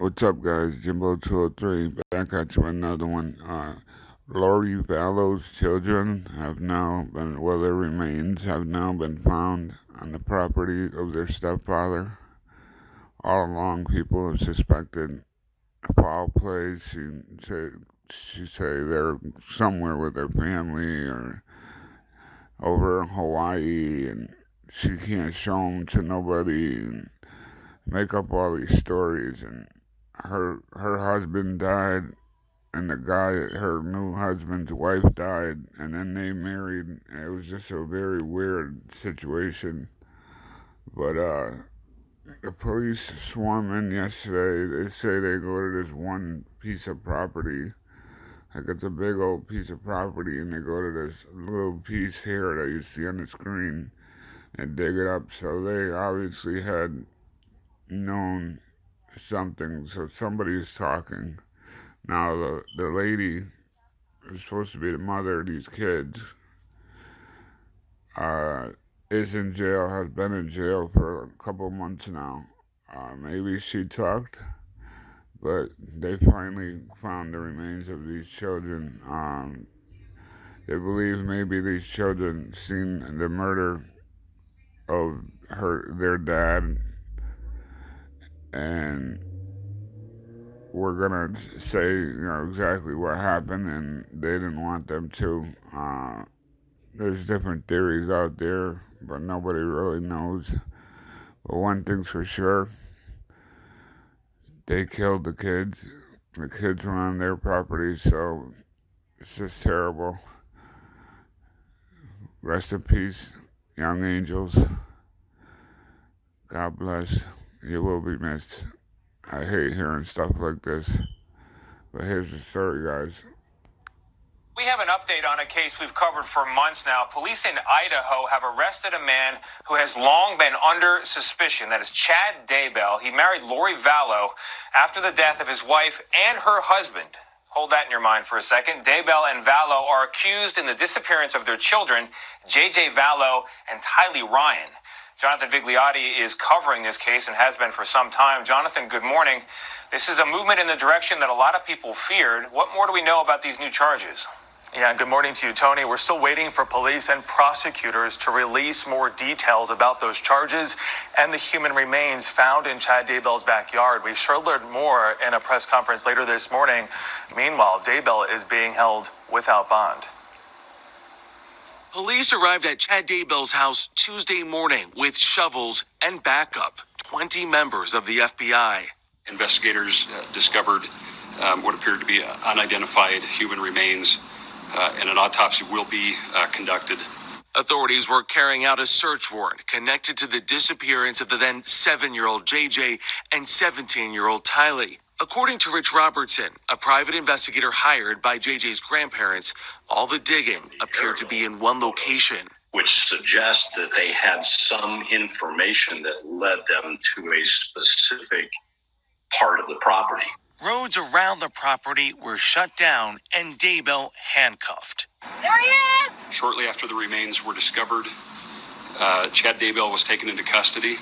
What's up, guys? Jimbo 203 back at you with another one. Lori Vallows' children have now been, well, their remains have now been found on the property of their stepfather. All along, people have suspected foul play. She say they're somewhere with their family or over in Hawaii, and she can't show them to nobody and make up all these stories. And her husband died, and her new husband's wife died, and then they married. It was just a very weird situation. But the police swarmed in yesterday. They say they go to this one piece of property, like it's a big old piece of property, and they go to this little piece here that you see on the screen and dig it up. So they obviously had known something. So somebody's talking. Now the lady who's supposed to be the mother of these kids is in jail, has been in jail for a couple months now. Maybe she talked, but they finally found the remains of these children. They believe maybe these children seen the murder of their dad, and we're gonna say exactly what happened, and they didn't want them to. There's different theories out there, but nobody really knows. But one thing's for sure, they killed the kids. The kids were on their property, so it's just terrible. Rest in peace, young angels. God bless. You will be missed. I hate hearing stuff like this. But here's the story, guys. We have an update on a case we've covered for months now. Police in Idaho have arrested a man who has long been under suspicion. That is Chad Daybell. He married Lori Vallows after the death of his wife and her husband. Hold that in your mind for a second. Daybell and Vallows are accused in the disappearance of their children, J.J. Vallows and Tylee Ryan. Jonathan Vigliotti is covering this case and has been for some time. Jonathan, good morning. This is a movement in the direction that a lot of people feared. What more do we know about these new charges? Yeah, good morning to you, Tony. We're still waiting for police and prosecutors to release more details about those charges and the human remains found in Chad Daybell's backyard. We sure learned more in a press conference later this morning. Meanwhile, Daybell is being held without bond. Police arrived at Chad Daybell's house Tuesday morning with shovels and backup. 20 members of the FBI. Investigators discovered what appeared to be unidentified human remains, and an autopsy will be conducted. Authorities were carrying out a search warrant connected to the disappearance of the then 7-year-old JJ and 17-year-old Tylee. According to Rich Robertson, a private investigator hired by JJ's grandparents, all the digging appeared to be in one location, which suggests that they had some information that led them to a specific part of the property. Roads around the property were shut down and Daybell handcuffed. There he is! Shortly after the remains were discovered, Chad Daybell was taken into custody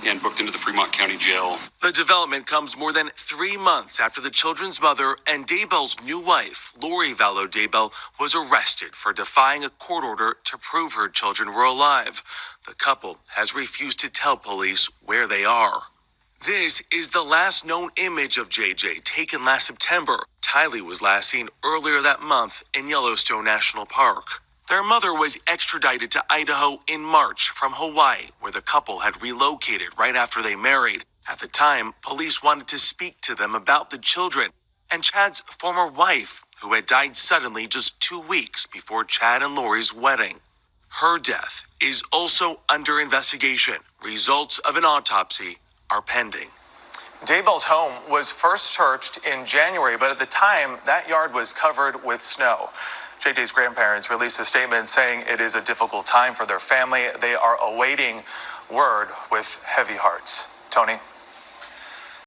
and booked into the Fremont County Jail. The development comes more than 3 months after the children's mother and Daybell's new wife, Lori Vallows Daybell, was arrested for defying a court order to prove her children were alive. The couple has refused to tell police where they are. This is the last known image of JJ taken last September. Tylee was last seen earlier that month in Yellowstone National Park. Their mother was extradited to Idaho in March from Hawaii, where the couple had relocated right after they married. At the time, police wanted to speak to them about the children and Chad's former wife, who had died suddenly just 2 weeks before Chad and Lori's wedding. Her death is also under investigation. Results of an autopsy are pending. Daybell's home was first searched in January, but at the time, that yard was covered with snow. JJ's grandparents released a statement saying it is a difficult time for their family. They are awaiting word with heavy hearts. Tony?